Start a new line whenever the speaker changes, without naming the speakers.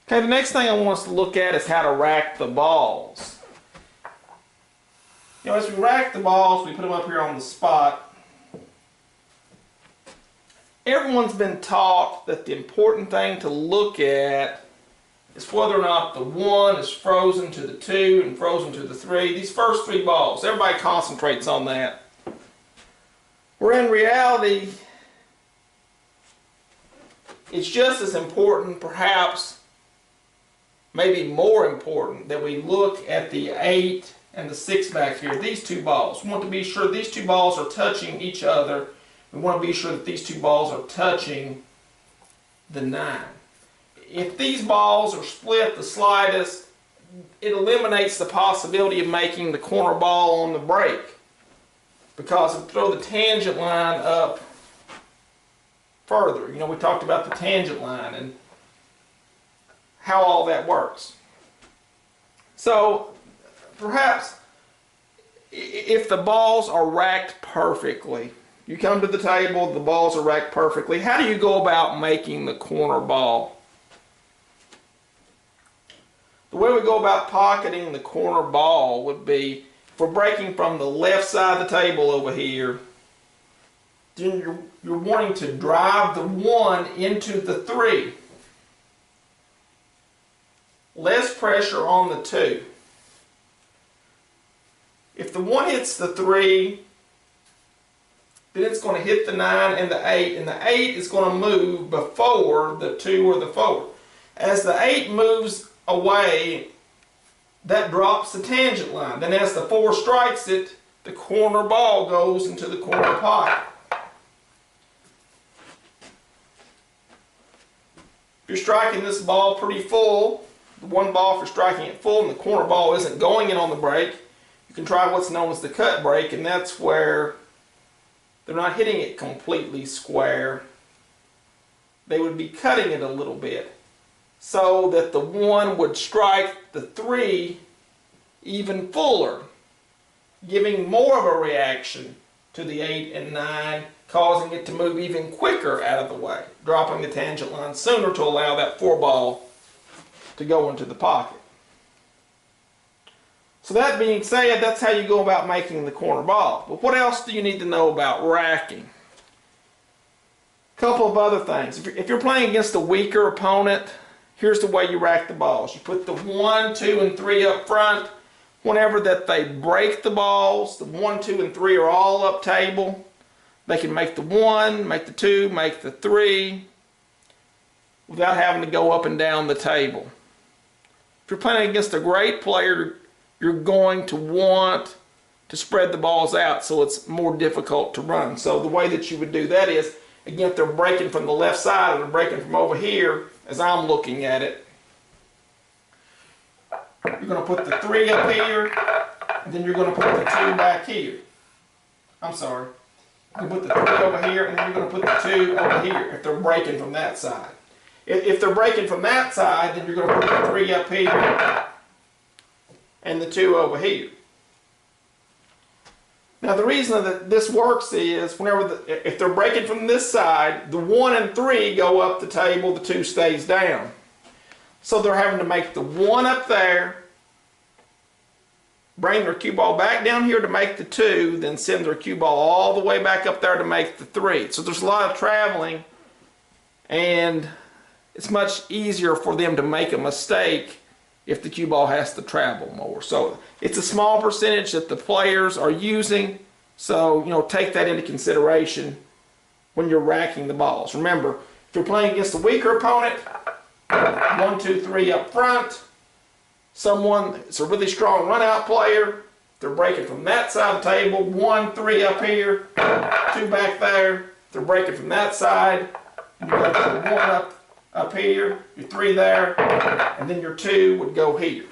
Okay, the next thing I want us to look at is how to rack the balls. You know, as we rack the balls, we put them up here on the spot. Everyone's been taught that the important thing to look at is whether or not the 1 is frozen to the 2 and frozen to the 3. These first 3 balls, everybody concentrates on that. Where in reality, it's just as important, perhaps maybe more important, that we look at the 8 and the 6 back here, these 2 balls. We want to be sure these 2 balls are touching each other. We want to be sure that these 2 balls are touching the 9. If these balls are split the slightest, it eliminates the possibility of making the corner ball on the break, because if you throw the tangent line up further, you know, we talked about the tangent line and how all that works. So perhaps if the balls are racked perfectly, you come to the table, the balls are racked perfectly, how do you go about making the corner ball? The way we go about pocketing the corner ball would be, if we're breaking from the left side of the table over here, then you're wanting to drive the 1 into the 3. Less pressure on the 2. If the 1 hits the 3, then it's going to hit the 9 and the 8, and the 8 is going to move before the 2 or the 4. As the 8 moves away, that drops the tangent line. Then as the 4 strikes it, the corner ball goes into the corner pocket. If you're striking this ball pretty full, the 1 ball, if you're striking it full and the corner ball isn't going in on the break, you can try what's known as the cut break, and that's where they're not hitting it completely square. They would be cutting it a little bit so that the 1 would strike the 3 even fuller, giving more of a reaction to the 8 and 9, causing it to move even quicker out of the way, dropping the tangent line sooner to allow that 4 ball to go into the pocket. So that being said, that's how you go about making the corner ball. But what else do you need to know about racking? A couple of other things. If you're playing against a weaker opponent, here's the way you rack the balls. You put the 1, 2, and 3 up front. Whenever that they break the balls, the 1, 2, and 3 are all up table. They can make the 1, make the 2, make the 3 without having to go up and down the table. If you're playing against a great player, you're going to want to spread the balls out so it's more difficult to run. So the way that you would do that is, again, if they're breaking from the left side and they're breaking from over here, as I'm looking at it, you're going to put the 3 up here, and then you're going to put the 2 back here. I'm sorry. You're going to put the 3 over here, and then you're going to put the 2 over here if they're breaking from that side. If they're breaking from that side, then you're going to put the 3 up here and the 2 over here. Now the reason that this works is if they're breaking from this side, the 1 and 3 go up the table, the 2 stays down. So they're having to make the 1 up there, bring their cue ball back down here to make the 2, then send their cue ball all the way back up there to make the 3. So there's a lot of traveling, and it's much easier for them to make a mistake if the cue ball has to travel more. So it's a small percentage that the players are using, so take that into consideration when you're racking the balls. Remember, if you're playing against a weaker opponent, 1, 2, 3 up front. It's a really strong run-out player. They're breaking from that side of the table. 1, 3 up here, 2 back there. They're breaking from that side. You got the 1 up here, your 3 there, and then your 2 would go here.